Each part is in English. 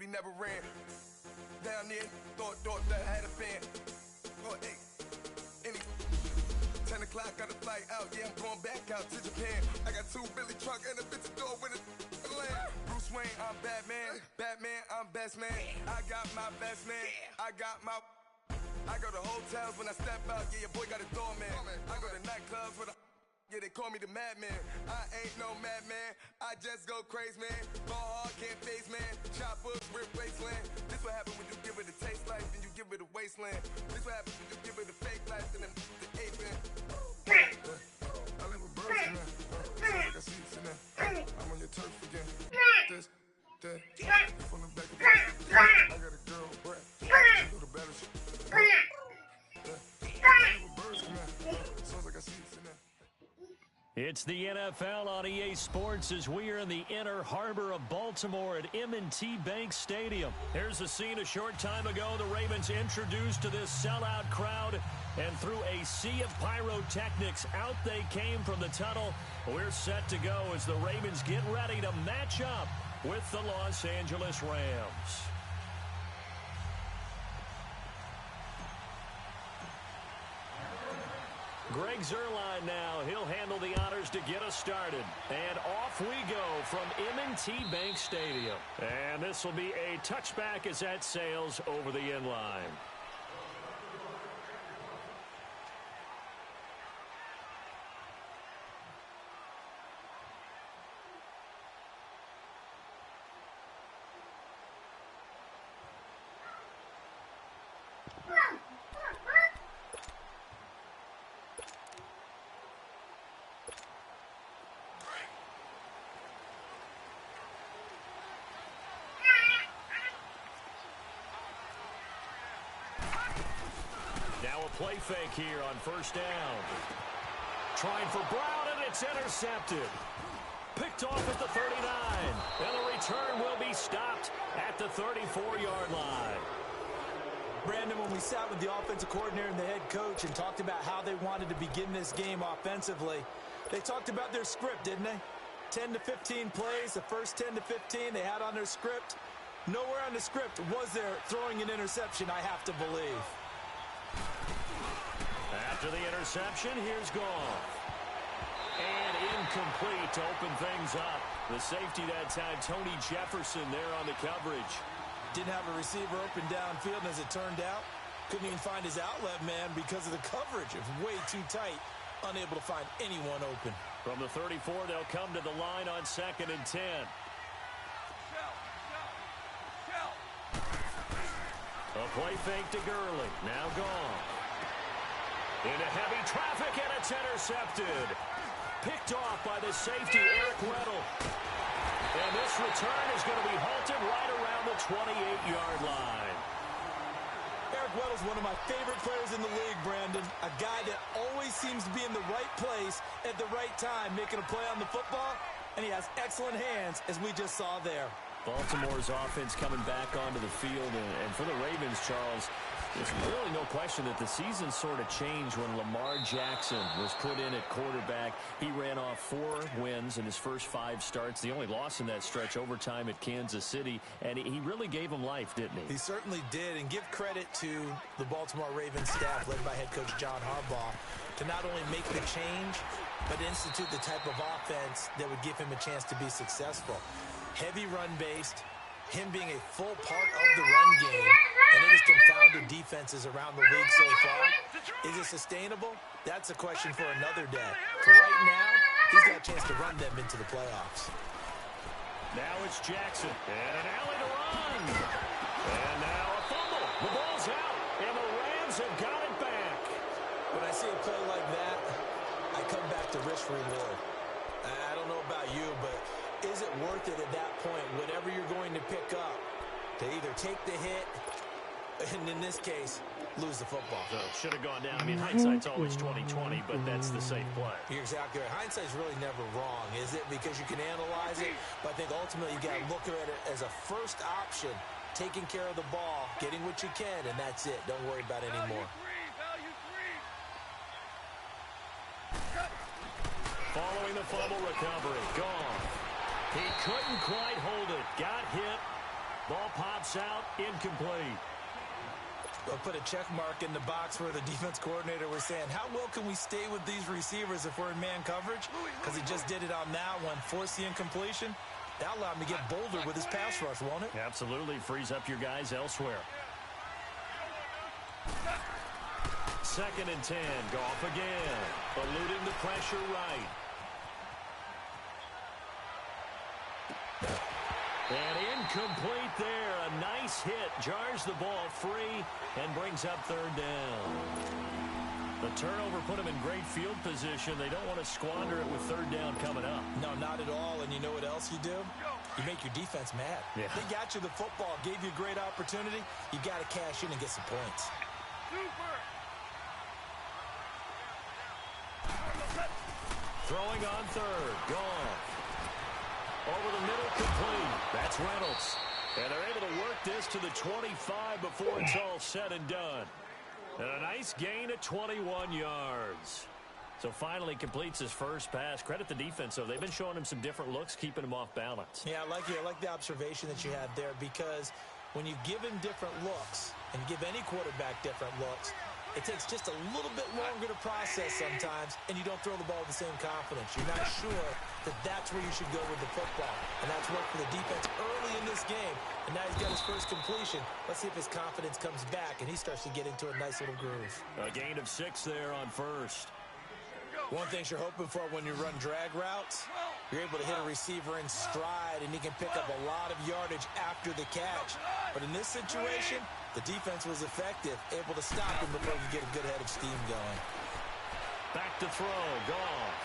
we never ran. Down there, thought that had a fan. Oh, hey, 10 o'clock, got a flight out. Yeah, I'm going back out to Japan. I got 2 Billy truck and a bitch door with a land. Bruce Wayne, I'm Batman. Batman, I'm best man. I got my best man. I go to hotels when I step out. Yeah, your boy got a doorman. I go to nightclubs with a. Yeah, they call me the madman. I ain't no madman. I just go crazy, man. Ball hard, can't face, man. Choppers, rip wasteland. This what happens when you give it a taste life, then you give it a wasteland. This what happens when you give it a fake life, then the ape man. I live with birds in there. I got seats in there. I'm on your turf again. This, that, from the back of the I got a girl, Brett. Do the better shit. I live with birds in there. So I got seats in there. It's the NFL on EA Sports as we are in the inner harbor of Baltimore at M&T Bank Stadium. Here's the scene a short time ago. The Ravens introduced to this sellout crowd, and through a sea of pyrotechnics, out they came from the tunnel. We're set to go as the Ravens get ready to match up with the Los Angeles Rams. Greg Zuerlein now. He'll handle the honors to get us started. And off we go from M&T Bank Stadium. And this will be a touchback as that sails over the end line. Now a play fake here on first down. Trying for Brown, and it's intercepted. Picked off at the 39. And the return will be stopped at the 34-yard line. Brandon, when we sat with the offensive coordinator and the head coach and talked about how they wanted to begin this game offensively, they talked about their script, didn't they? 10 to 15 plays, the first 10 to 15 they had on their script. Nowhere on the script was there throwing an interception, I have to believe. After the interception, here's Goff. And incomplete to open things up. The safety that time, Tony Jefferson there on the coverage. Didn't have a receiver open downfield, and as it turned out, couldn't even find his outlet man because of the coverage. It was way too tight, unable to find anyone open. From the 34, they'll come to the line on 2nd and 10. A play fake to Gurley. Now gone. Into heavy traffic, and it's intercepted. Picked off by the safety, Eric Weddle. And this return is going to be halted right around the 28-yard line. Eric Weddle's one of my favorite players in the league, Brandon. A guy that always seems to be in the right place at the right time, making a play on the football, and he has excellent hands, as we just saw there. Baltimore's offense coming back onto the field, and for the Ravens, Charles, there's really no question that the season sort of changed when Lamar Jackson was put in at quarterback. He ran off 4 wins in his first 5 starts. The only loss in that stretch, overtime at Kansas City, and he really gave him life, didn't he? He certainly did, and give credit to the Baltimore Ravens staff, led by head coach John Harbaugh, to not only make the change, but institute the type of offense that would give him a chance to be successful. Heavy run-based, him being a full part of the run game, and it has confounded defenses around the league so far. Is it sustainable? That's a question for another day. For right now, he's got a chance to run them into the playoffs. Now it's Jackson, and an alley to run. And now a fumble. The ball's out, and the Rams have got it back. When I see a play like that, I come back to risk reward. I don't know about you, but is it worth it at that point, whatever you're going to pick up, to either take the hit, and in this case, lose the football? So should have gone down. I mean, hindsight's always 20/20, but that's the safe play. You're exactly right. Hindsight's really never wrong, is it? Because you can analyze it, but I think ultimately you got to look at it as a first option, taking care of the ball, getting what you can, and that's it. Don't worry about it anymore. Following the fumble recovery, gone. He couldn't quite hold it. Got hit. Ball popped That's out, incomplete. They'll put a check mark in the box where the defense coordinator was saying, how well can we stay with these receivers if we're in man coverage? Because he just did it on that one, forced the incompletion. That allowed him to get bolder with his pass rush, won't it? Absolutely, frees up your guys elsewhere. 2nd and 10, Goff again, eluding the pressure right. And incomplete there. A nice hit. Jars the ball free and brings up 3rd down. The turnover put them in great field position. They don't want to squander it with 3rd down coming up. No, not at all. And you know what else you do? You make your defense mad. Yeah. They got you the football, gave you a great opportunity. You got to cash in and get some points. Throwing on 3rd. Gone. Over the middle, complete. That's Reynolds. And they're able to work this to the 25 before it's all said and done. And a nice gain of 21 yards. So finally completes his first pass. Credit the defense, though. They've been showing him some different looks, keeping him off balance. Yeah, I like the observation that you had there, because when you give him different looks and give any quarterback different looks, it takes just a little bit longer to process sometimes, and you don't throw the ball with the same confidence. You're not sure that that's where you should go with the football. And that's worked for the defense early in this game. And now he's got his first completion. Let's see if his confidence comes back and he starts to get into a nice little groove. A gain of 6 there on 1st. One thing you're hoping for when you run drag routes, you're able to hit a receiver in stride, and he can pick up a lot of yardage after the catch. But in this situation, the defense was effective, able to stop him before he could get a good head of steam going. Back to throw. Goff.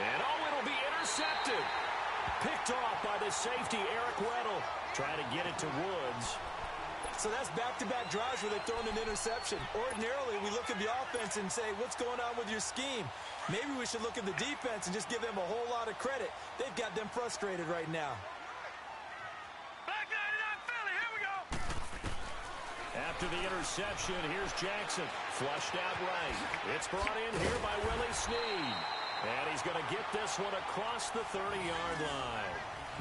And it'll be intercepted. Picked off by the safety, Eric Weddle. Trying to get it to Woods. So that's back-to-back drives where they've thrown an interception. Ordinarily, we look at the offense and say, what's going on with your scheme? Maybe we should look at the defense and just give them a whole lot of credit. They've got them frustrated right now. Back 99 Philly, here we go. After the interception, here's Jackson. Flushed out right. It's brought in here by Willie Snead. And he's going to get this one across the 30-yard line.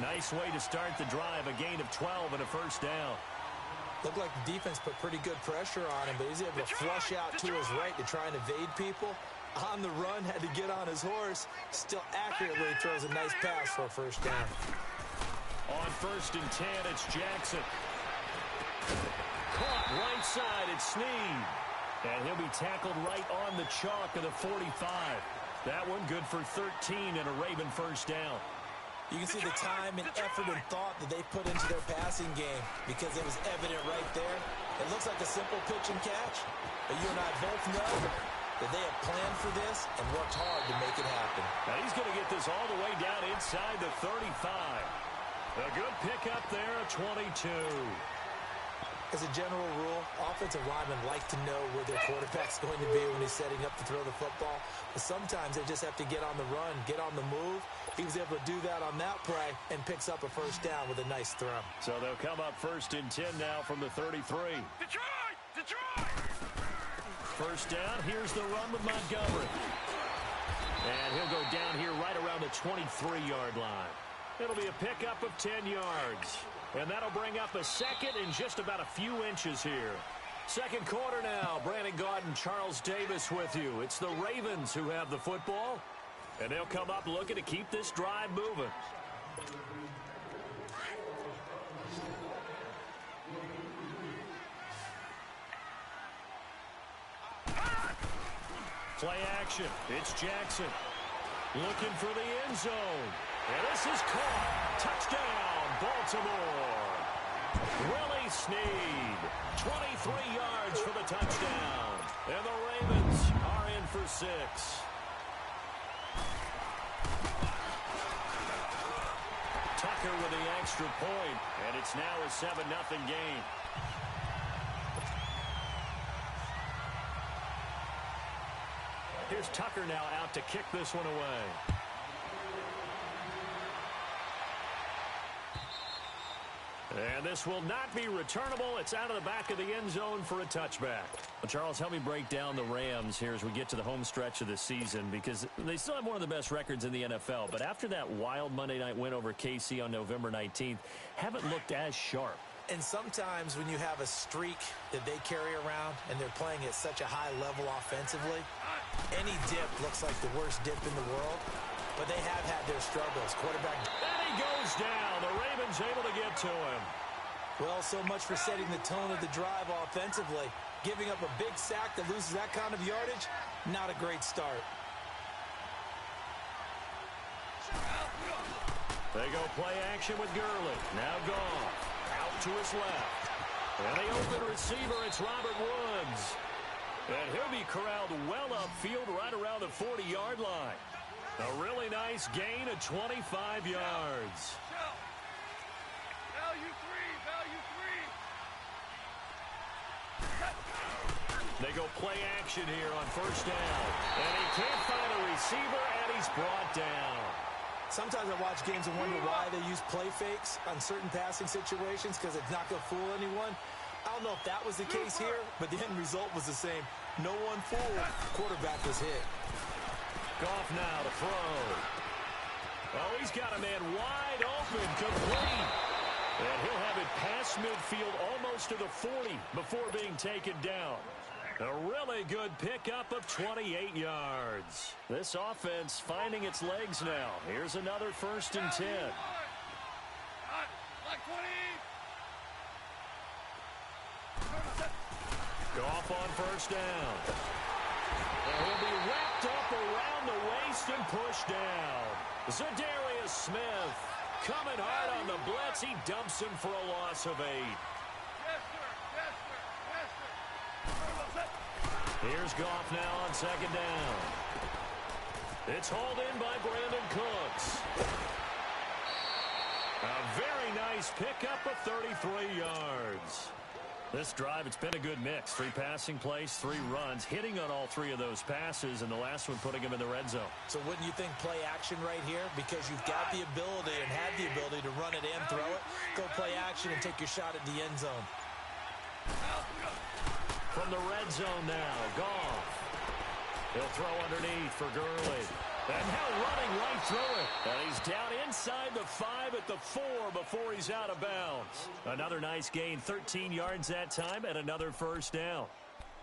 Nice way to start the drive. A gain of 12 and a 1st down. Looked like the defense put pretty good pressure on him, but he's able to flush out to his right to try and evade people. On the run, had to get on his horse. Still accurately throws a nice pass for a 1st down. On 1st and 10, it's Jackson. Caught right side, it's Snead. And he'll be tackled right on the chalk of the 45. That one good for 13 and a Raven 1st down. You can see the time and effort and thought that they put into their passing game, because it was evident right there. It looks like a simple pitch and catch, but you and I both know that they have planned for this and worked hard to make it happen. Now he's going to get this all the way down inside the 35. A good pickup there, a 22. As a general rule, offensive linemen like to know where their quarterback's going to be when he's setting up to throw the football. But sometimes they just have to get on the run, get on the move. He was able to do that on that play and picks up a 1st down with a nice throw. So they'll come up 1st and 10 now from the 33. Detroit! Detroit! 1st down, here's the run with Montgomery. And he'll go down here right around the 23-yard line. It'll be a pickup of 10 yards. And that'll bring up a 2nd and just about a few inches here. 2nd quarter now. Brandon Gaudin, Charles Davis with you. It's the Ravens who have the football. And they'll come up looking to keep this drive moving. Play action. It's Jackson. Looking for the end zone. And this is caught. Touchdown, Baltimore. Willie Snead. 23 yards for the touchdown. And the Ravens are in for 6. Tucker with the extra point. And it's now a 7-0 game. Here's Tucker now out to kick this one away. And this will not be returnable. It's out of the back of the end zone for a touchback. Well, Charles, help me break down the Rams here as we get to the home stretch of the season, because they still have one of the best records in the NFL. But after that wild Monday night win over KC on November 19th, haven't looked as sharp. And sometimes when you have a streak that they carry around and they're playing at such a high level offensively, any dip looks like the worst dip in the world. But they have had their struggles. Quarterback. And he goes down. The Ravens able to get to him. Well, so much for setting the tone of the drive offensively. Giving up a big sack that loses that kind of yardage, not a great start. They go play action with Gurley. Now Goff. Out to his left. And the open receiver, it's Robert Woods. And he'll be corralled well upfield right around the 40-yard line. A really nice gain of 25 yards. Value three. They go play action here on first down. And he can't find a receiver, and he's brought down. Sometimes I watch games and wonder why they use play fakes on certain passing situations, because it's not going to fool anyone. I don't know if that was the case here, but the end result was the same. No one fooled. Quarterback was hit. Goff now to throw. Oh, he's got a man wide open, complete. And he'll have it past midfield almost to the 40 before being taken down. A really good pickup of 28 yards. This offense finding its legs now. Here's another 1st and 10. Goff on first down. And he'll be wrapped up around the waist and pushed down. Zadarius Smith coming hard on the blitz. He dumps him for a loss of 8. Here's Goff now on 2nd down. It's hauled in by Brandon Cooks. A very nice pickup of 33 yards. This drive, it's been a good mix. 3 passing plays, 3 runs, hitting on all 3 of those passes, and the last one putting him in the red zone. So wouldn't you think play action right here? Because you've got the ability and have the ability to run it and throw it. Go play action and take your shot at the end zone. From the red zone now, Goff. He'll throw underneath for Gurley. And now running right through it. And he's down inside the 5 at the 4 before he's out of bounds. Another nice gain, 13 yards that time, and another 1st down.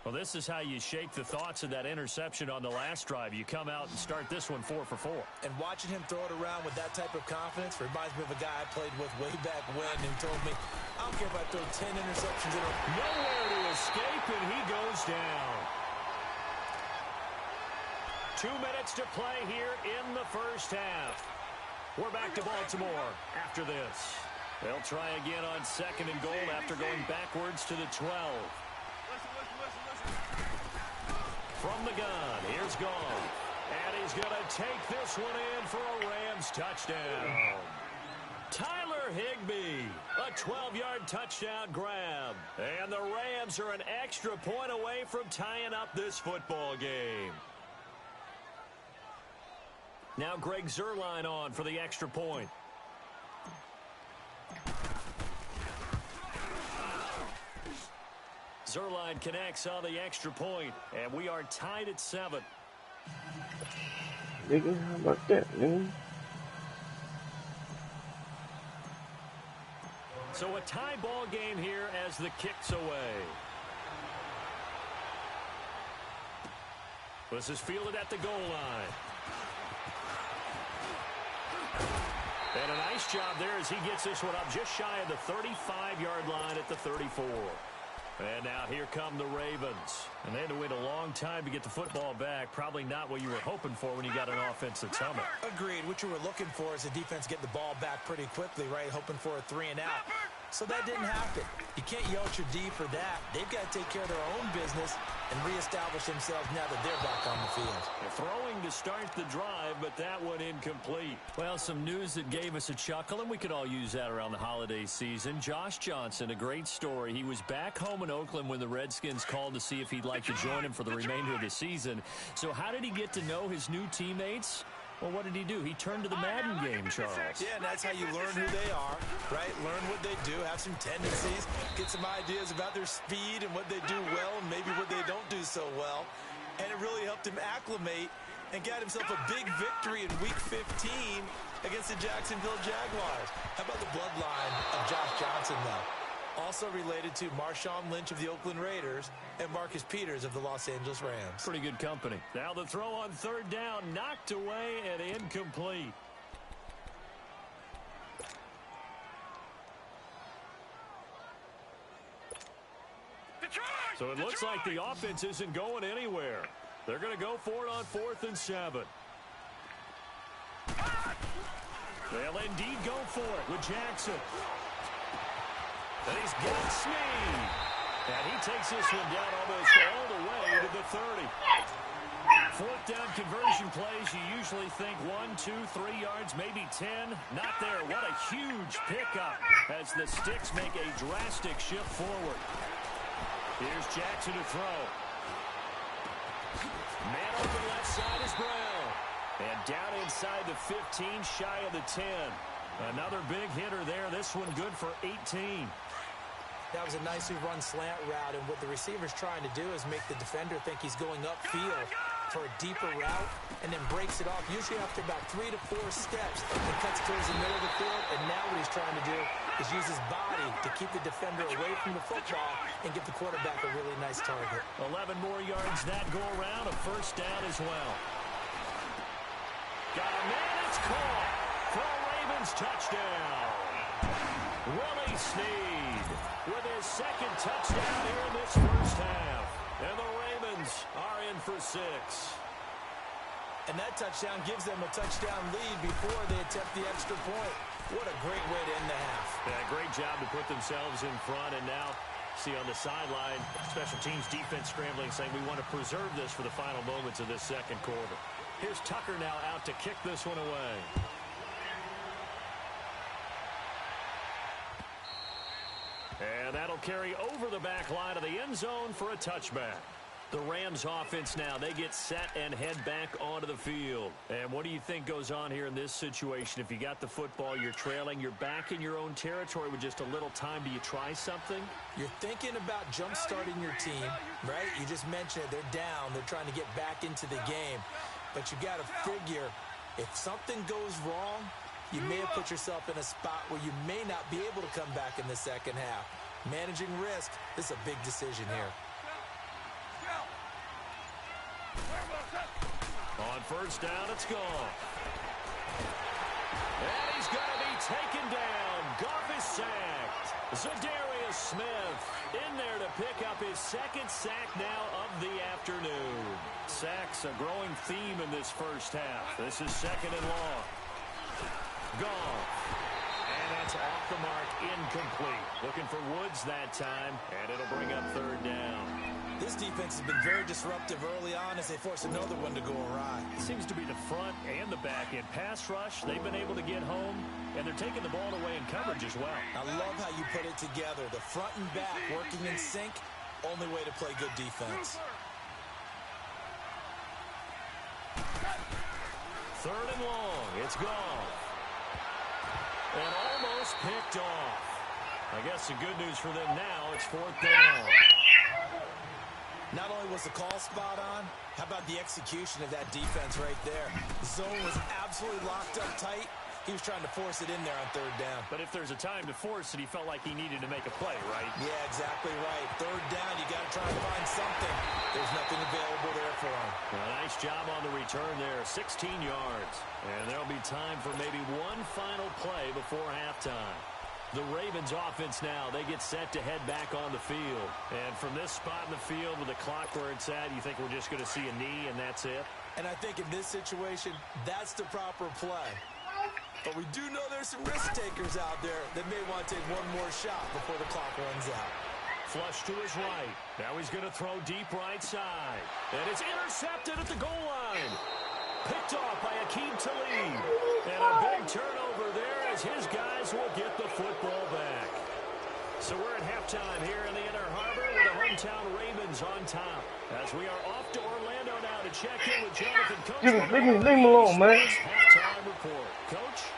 Well, this is how you shake the thoughts of that interception on the last drive. You come out and start this one 4 for 4. And watching him throw it around with that type of confidence reminds me of a guy I played with way back when who told me, I don't care if I throw 10 interceptions in a row. Nowhere to escape, and he goes down. 2 minutes to play here in the first half. We're back to Baltimore after this. They'll try again on 2nd and goal after going backwards to the 12. From the gun, here's Goff. And he's going to take this one in for a Rams touchdown. Tyler Higbee, a 12-yard touchdown grab. And the Rams are an extra point away from tying up this football game. Now Greg Zuerlein on for the extra point. Zuerlein connects on the extra point, and we are tied at 7. Nigga, how about that, nigga? So a tie ball game here as the kick's away. This is fielded at the goal line. And a nice job there as he gets this one up just shy of the 35-yard line at the 34. And now here come the Ravens. And they had to wait a long time to get the football back. Probably not what you were hoping for when you got an offense that's humming. Agreed. What you were looking for is the defense get the ball back pretty quickly, right? Hoping for a 3 and out. So that didn't happen. You can't yell at your D for that. They've got to take care of their own business and reestablish themselves now that they're back on the field. They're throwing to start the drive, but that one incomplete. Well, some news that gave us a chuckle, and we could all use that around the holiday season. Josh Johnson, a great story. He was back home in Oakland when the Redskins called to see if he'd like to join him for the remainder of the season. So how did he get to know his new teammates? Well, what did he do? He turned to the Madden game, Charles. Yeah, and that's how you learn who they are, right? Learn what they do, have some tendencies, get some ideas about their speed and what they do well and maybe what they don't do so well. And it really helped him acclimate and got himself a big victory in Week 15 against the Jacksonville Jaguars. How about the bloodline of Josh Johnson, though? Also related to Marshawn Lynch of the Oakland Raiders and Marcus Peters of the Los Angeles Rams. Pretty good company. Now the throw on third down, knocked away and incomplete. So it looks like the offense isn't going anywhere. They're going to go for it on 4th and 7. They'll indeed go for it with Jackson. And he's got Snead. And he takes this one down almost all the way to the 30. 4th down conversion plays, you usually think 1, 2, 3 yards, maybe 10. Not there. What a huge pickup as the Sticks make a drastic shift forward. Here's Jackson to throw. Man on the left side is Brown. And down inside the 15, shy of the 10. Another big hitter there. This one good for 18. That was a nicely run slant route, and what the receiver's trying to do is make the defender think he's going upfield for a deeper route and then breaks it off, usually after about 3 to 4 steps, and cuts towards the middle of the field. And now what he's trying to do is use his body to keep the defender away from the football and give the quarterback a really nice target. 11 more yards that go around, a 1st down as well. Got a man, it's caught for a Ravens touchdown. Willie Snead with his 2nd touchdown here in this 1st half. And the Ravens are in for 6. And that touchdown gives them a touchdown lead before they attempt the extra point. What a great way to end the half. Yeah, great job to put themselves in front. And now, see on the sideline, special teams defense scrambling, saying we want to preserve this for the final moments of this 2nd quarter. Here's Tucker now out to kick this one away. And that'll carry over the back line of the end zone for a touchback. The Rams offense now, they get set and head back onto the field. And what do you think goes on here in this situation? If you got the football, you're trailing, you're back in your own territory with just a little time. Do you try something? You're thinking about jump-starting your team, right? You just mentioned it. They're down. They're trying to get back into the game. But you got to figure, if something goes wrong, you may have put yourself in a spot where you may not be able to come back in the 2nd half. Managing risk, this is a big decision here. On 1st down, it's gone. And he's going to be taken down. Goff is sacked. Zadarius Smith in there to pick up his 2nd sack now of the afternoon. Sacks a growing theme in this 1st half. This is 2nd and long. Goff. And that's off the mark, incomplete. Looking for Woods that time, and it'll bring up 3rd down. This defense has been very disruptive early on as they force another one to go awry. It seems to be the front and the back end. Pass rush, they've been able to get home, and they're taking the ball away in coverage as well. I love how you put it together. The front and back working in sync, only way to play good defense. 3rd and long, it's gone. And almost picked off. I guess the good news for them now, it's 4th down. Not only was the call spot on, how about the execution of that defense right there? The zone was absolutely locked up tight. He was trying to force it in there on 3rd down. But if there's a time to force it, he felt like he needed to make a play, right? Yeah, exactly right. 3rd down, you got to try and find something. There's nothing available there for him. Well, nice job on the return there, 16 yards. And there'll be time for maybe one final play before halftime. The Ravens offense now, they get set to head back on the field. And from this spot in the field with the clock where it's at, you think we're just going to see a knee and that's it? And I think in this situation, that's the proper play. But we do know there's some risk takers out there that may want to take one more shot before the clock runs out. Flush to his right. Now he's going to throw deep right side. And it's intercepted at the goal line. Picked off by Akeem Talib. And a big turnover there as his guys will get the football back. So we're at halftime here in the Inner Harbor with the hometown Ravens on top. As we are off to Orlando now to check in with Jonathan Coach. Leave me alone, man. Halftime report. Coach?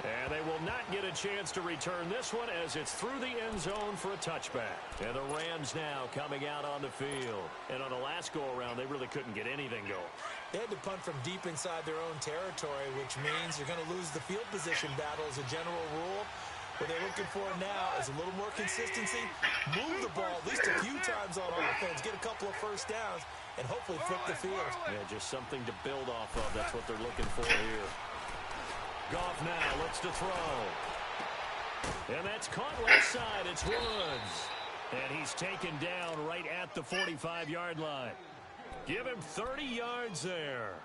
And they will not get a chance to return this one as it's through the end zone for a touchback. And the Rams now coming out on the field. And on the last go-around, they really couldn't get anything going. They had to punt from deep inside their own territory, which means you're going to lose the field position battle as a general rule. What they're looking for now is a little more consistency, move the ball at least a few times on offense, get a couple of first downs, and hopefully flip the field. Yeah, just something to build off of. That's what they're looking for here. Goff now looks to throw. And that's caught left side. It's Woods. And he's taken down right at the 45-yard line. Give him 30 yards there.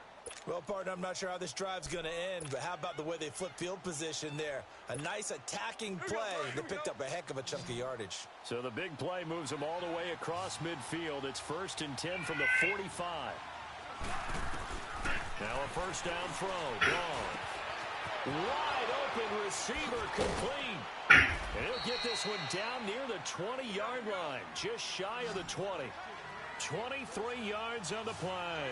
Well, partner, I'm not sure how this drive's going to end, but how about the way they flip field position there? A nice attacking play. They picked up a heck of a chunk of yardage. So the big play moves them all the way across midfield. It's 1st and 10 from the 45. Now a first down throw. Gone. Wide open receiver complete. And he'll get this one down near the 20-yard line. Just shy of the 20. 23 yards on the play.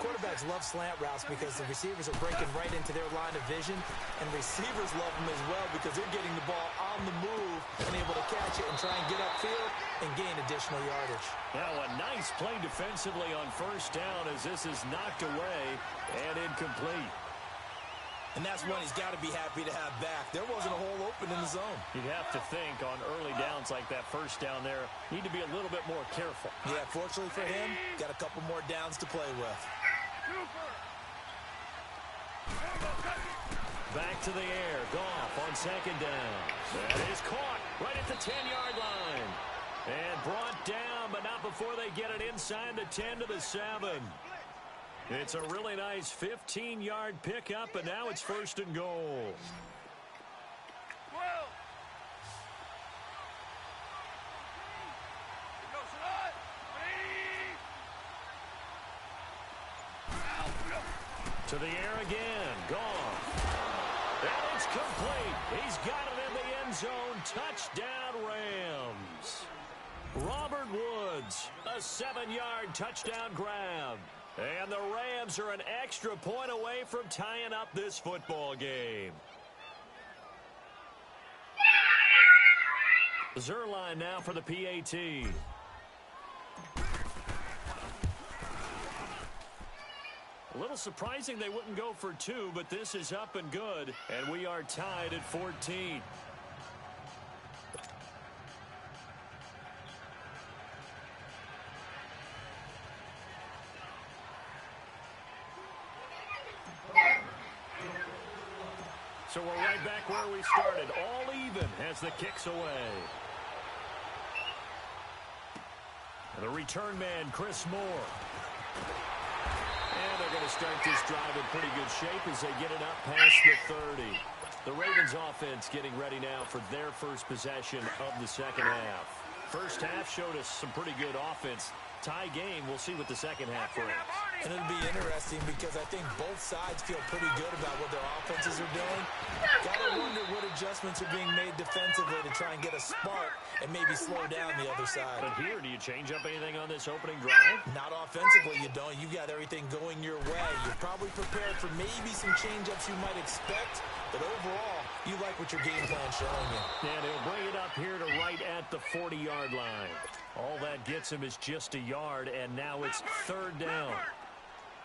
Quarterbacks love slant routes because the receivers are breaking right into their line of vision, and receivers love them as well because they're getting the ball on the move and able to catch it and try and get upfield and gain additional yardage. Now a nice play defensively on first down as this is knocked away and incomplete. And that's one he's got to be happy to have back. There wasn't a hole open in the zone. You'd have to think on early downs like that first down there, need to be a little bit more careful. Yeah, fortunately for him, got a couple more downs to play with. Back to the air. Goff on second down. That is caught right at the 10-yard line. And brought down, but not before they get it inside the 10 to the 7. It's a really nice 15-yard pickup, and now it's 1st and goal. To the air again. Goff. And it's complete. He's got it in the end zone. Touchdown, Rams. Robert Woods, a 7-yard touchdown grab. And the Rams are an extra point away from tying up this football game. Zerline now for the PAT. A little surprising they wouldn't go for 2, but this is up and good, and we are tied at 14. So we're right back where we started, all even as the kick's away. And the return man, Chris Moore. And they're going to start this drive in pretty good shape as they get it up past the 30. The Ravens offense getting ready now for their first possession of the second half. First half showed us some pretty good offense. Tie game, we'll see what the second half brings. And it'll be interesting because I think both sides feel pretty good about what their offenses are doing. Gotta wonder what adjustments are being made defensively to try and get a spark and maybe slow down the other side. But here, do you change up anything on this opening drive? Not offensively, you don't. You got everything going your way. You're probably prepared for maybe some change-ups you might expect, but overall, you like what your game plan's showing you. And he'll bring it up here to right at the 40-yard line. All that gets him is just a yard, and now it's 3rd down.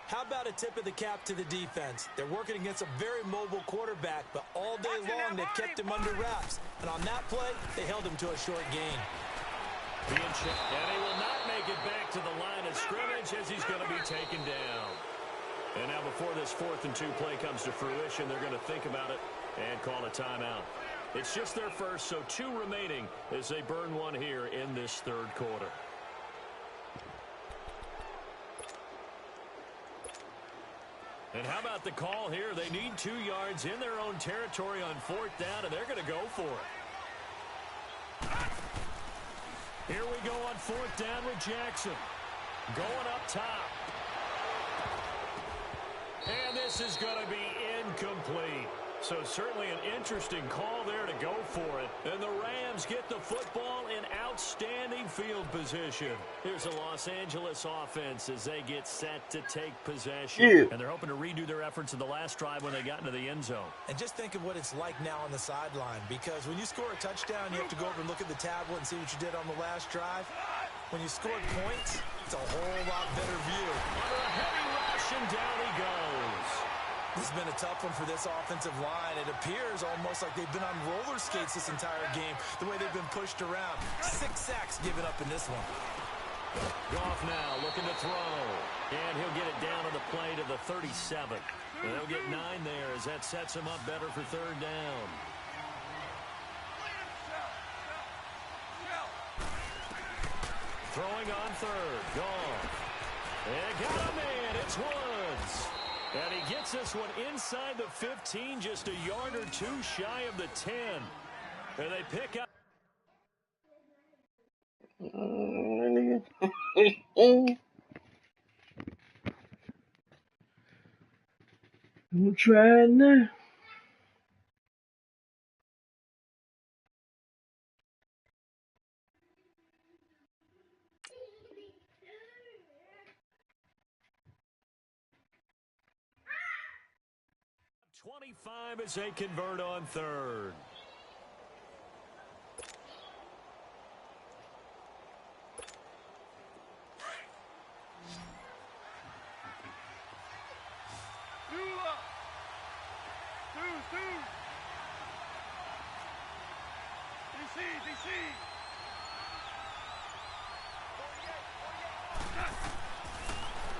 How about a tip of the cap to the defense? They're working against a very mobile quarterback, but all day long they've kept him under wraps. And on that play, they held him to a short gain. And he will not make it back to the line of scrimmage as he's going to be taken down. And now before this 4th and 2 play comes to fruition, they're going to think about it and call a timeout. It's just their first, so 2 remaining as they burn one here in this 3rd quarter. And how about the call here? They need 2 yards in their own territory on 4th down, and they're going to go for it. Here we go on 4th down with Jackson. Going up top. And this is going to be incomplete. So certainly an interesting call there to go for it. And the Rams get the football in outstanding field position. Here's the Los Angeles offense as they get set to take possession. Yeah. And they're hoping to redo their efforts in the last drive when they got into the end zone. And just think of what it's like now on the sideline, because when you score a touchdown, you have to go over and look at the tablet and see what you did on the last drive. When you scored points, it's a whole lot better view. Under a heavy rush, and down he goes. This has been a tough one for this offensive line. It appears almost like they've been on roller skates this entire game, the way they've been pushed around. 6 sacks given up in this one. Goff now looking to throw. And he'll get it down on the play to the 37. And they'll get 9 there as that sets him up better for third down. Throwing on third. Goff. And got him in. It's Woods. And he gets this one inside the 15, just a yard or two shy of the 10. And they pick up. I'm trying now. As they convert on third.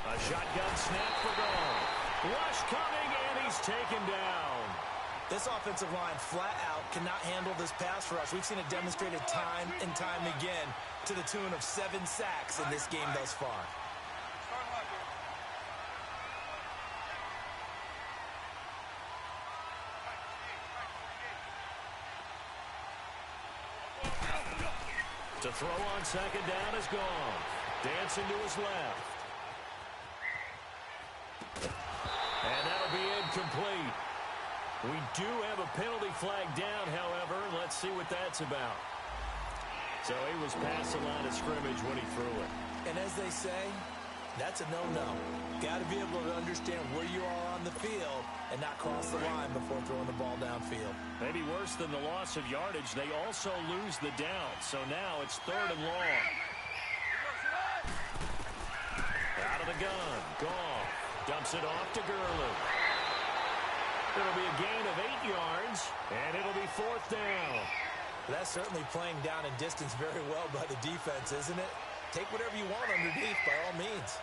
A shotgun snap for goal. Rush coming, and he's taken down. This offensive line flat out cannot handle this pass rush. We've seen it demonstrated time and time again to the tune of 7 sacks in this game thus far. To throw on second down is gone. Dancing to his left. And that'll be incomplete. We do have a penalty flag down, however. Let's see what that's about. So he was past the line of scrimmage when he threw it. And as they say, that's a no-no. Got to be able to understand where you are on the field and not cross the line before throwing the ball downfield. Maybe worse than the loss of yardage, they also lose the down. So now it's 3rd and long. Out of the gun. Goff dumps it off to Gurley. It'll be a gain of 8 yards, and it'll be 4th down. That's certainly playing down in distance very well by the defense, isn't it? Take whatever you want underneath by all means.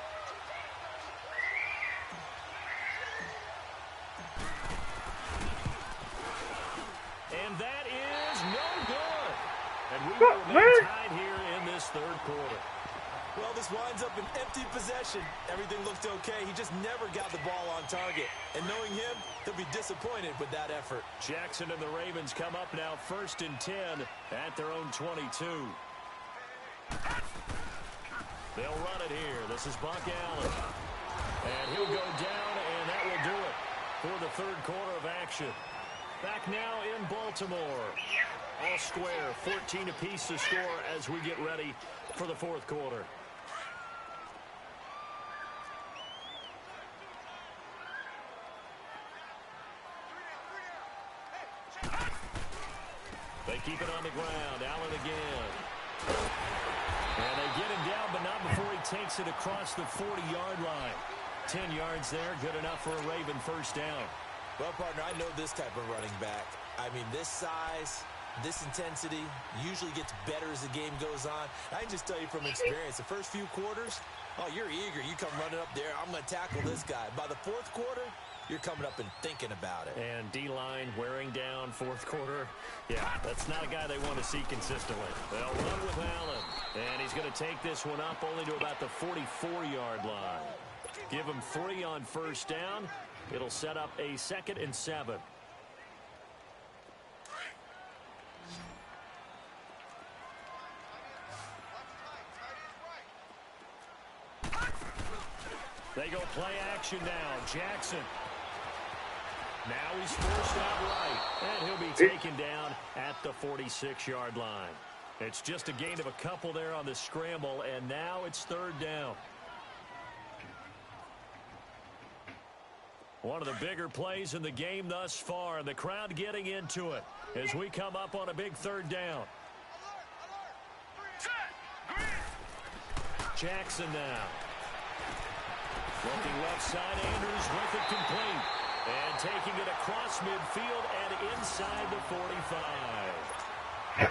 And that is no good. And we will remain tied here in this 3rd quarter. Well, this winds up an empty possession. Everything looked okay. He just never got the ball on target. And knowing him, he'll be disappointed with that effort. Jackson and the Ravens come up now 1st and 10 at their own 22. They'll run it here. This is Buck Allen. And he'll go down, and that will do it for the 3rd quarter of action. Back now in Baltimore. All square, 14 apiece to score as we get ready for the 4th quarter. They keep it on the ground. Allen again. And they get him down, but not before he takes it across the 40-yard line. 10 yards there, good enough for a Raven 1st down. Well, partner, I know this type of running back. I mean, this size, this intensity usually gets better as the game goes on. I can just tell you from experience, the first few quarters, oh, you're eager. You come running up there, I'm going to tackle this guy. By the 4th quarter, you're coming up and thinking about it. And D-line wearing down 4th quarter. Yeah, that's not a guy they want to see consistently. They'll run with Allen. And he's going to take this one up only to about the 44-yard line. Give him 3 on 1st down. It'll set up a 2nd and 7. They go play action now. Jackson. Now he's forced out right, and he'll be taken down at the 46-yard line. It's just a gain of a couple there on the scramble, and now it's third down. One of the bigger plays in the game thus far, and the crowd getting into it as we come up on a big third down. Jackson now. Looking left side, Andrews with it complete. And taking it across midfield and inside the 45.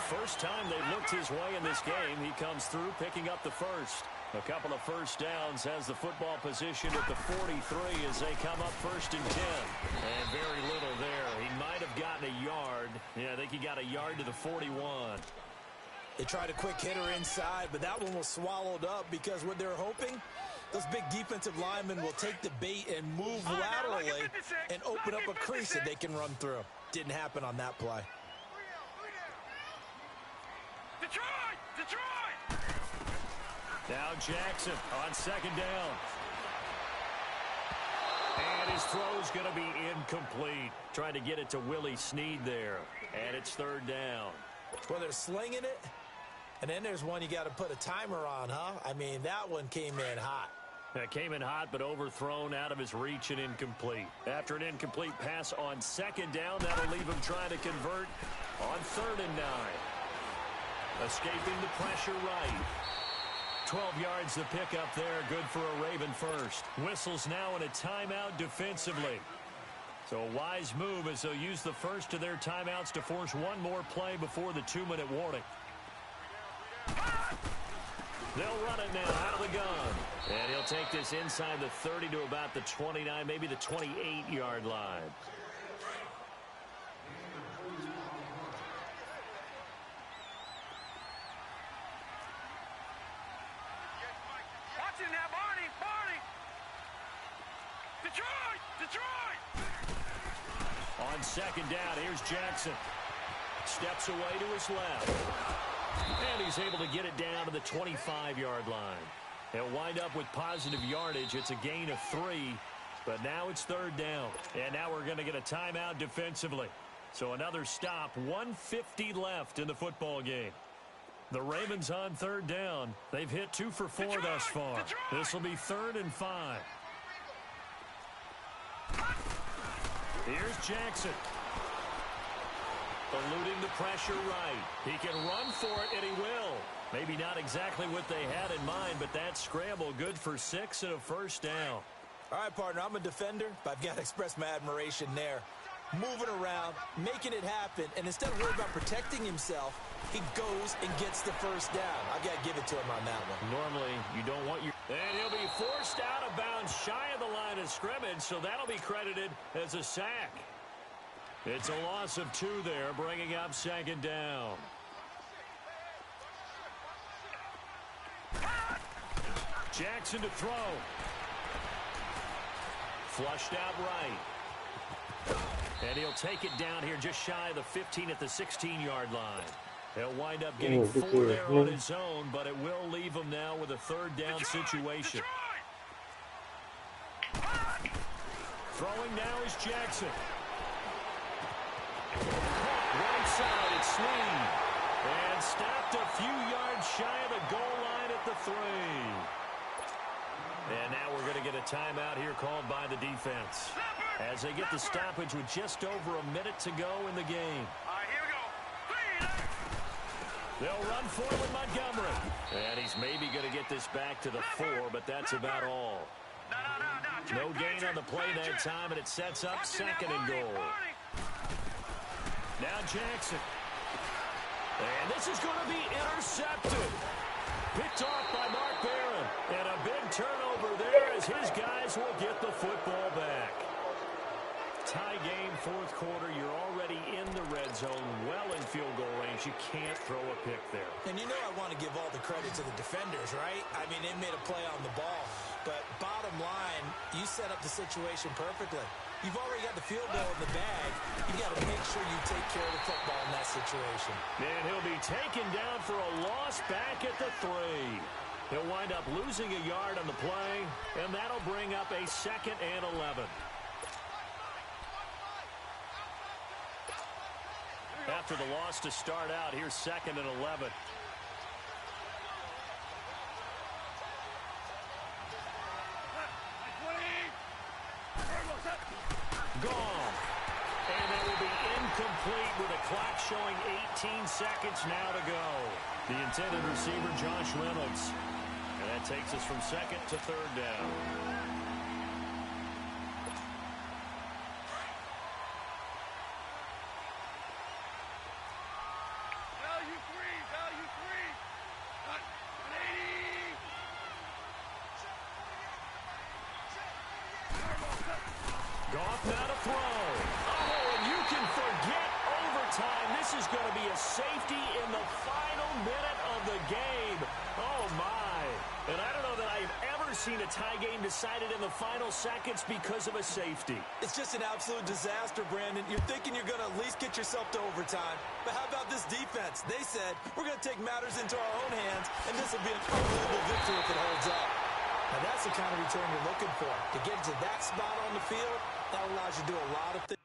First time they've looked his way in this game. He comes through picking up the first. A couple of first downs, has the football position at the 43 as they come up first and 10. And very little there. He might have gotten a yard. Yeah, I think he got a yard to the 41. They tried a quick hitter inside, but that one was swallowed up because what they're hoping, those big defensive linemen will take the bait and move laterally and open up a crease that they can run through. Didn't happen on that play. Detroit! Now Jackson on second down. And his throw's going to be incomplete. Trying to get it to Willie Snead there. And it's third down. Well, they're slinging it. And then there's one you got to put a timer on, huh? I mean, that one came in hot. That came in hot, but overthrown out of his reach and incomplete. After an incomplete pass on second down, that'll leave him trying to convert on 3rd and 9. Escaping the pressure right. 12 yards to pick up there. Good for a Raven first. Whistles now in a timeout defensively. So a wise move as they'll use the first of their timeouts to force one more play before the 2-minute warning. They'll run it now out of the gun. And he'll take this inside the 30 to about the 29, maybe the 28-yard line. Watching now, Barney! Detroit! On second down, here's Jackson. Steps away to his left. And he's able to get it down to the 25-yard line. He'll wind up with positive yardage. It's a gain of 3, but now it's third down. And now we're going to get a timeout defensively. So another stop, 1:50 left in the football game. The Ravens on third down. They've hit 2 for 4 thus far. This will be 3rd and 5. Here's Jackson. Eluding the pressure right. He can run for it, and he will. Maybe not exactly what they had in mind, but that scramble good for 6 and a first down. All right, partner, I'm a defender, but I've got to express my admiration there. Moving around, making it happen, and instead of worrying about protecting himself, he goes and gets the first down. I've got to give it to him on that one. Normally, you don't want your... And he'll be forced out of bounds shy of the line of scrimmage, so that'll be credited as a sack. It's a loss of 2 there, bringing up second down. Jackson to throw. Flushed out right. And he'll take it down here just shy of the 15 at the 16-yard line. He'll wind up getting 4 there on his own, but it will leave him now with a third down situation. Throwing now is Jackson. Right side, it's Snead. And stopped a few yards shy of the goal line at the 3. And now we're going to get a timeout here called by the defense as they get the stoppage with just over a minute to go in the game. All right, here we go. They'll run forward Montgomery. And he's maybe going to get this back to the 4, but that's about all. No gain on the play that time, and it sets up 2nd and goal. Now Jackson. And this is going to be intercepted. Picked off by Mark Barron. And a big turnover there as his guys will get the football back. Tie game, 4th quarter. You're already in the red zone, well in field goal range. You can't throw a pick there. And you know I want to give all the credit to the defenders, right? I mean, they made a play on the ball. But bottom line, you set up the situation perfectly. You've already got the field goal in the bag. You've got to make sure you take care of the football in that situation. And he'll be taken down for a loss back at the 3. He'll wind up losing a yard on the play, and that'll bring up a 2nd and 11. after the loss to start out. Here's 2nd and 11. Gone. And that will be incomplete with a clock showing 18 seconds now to go. The intended receiver, Josh Reynolds. And that takes us from 2nd to 3rd down. Goff now to throw. Oh, and you can forget overtime. This is going to be a safety in the final minute of the game. Oh, my. And I don't know that I've ever seen a tie game decided in the final seconds because of a safety. It's just an absolute disaster, Brandon. You're thinking you're going to at least get yourself to overtime. But how about this defense? They said, we're going to take matters into our own hands, and this will be an unbelievable victory if it holds up. Now, that's the kind of return you're looking for. To get to that spot on the field, that allows you to do a lot of things.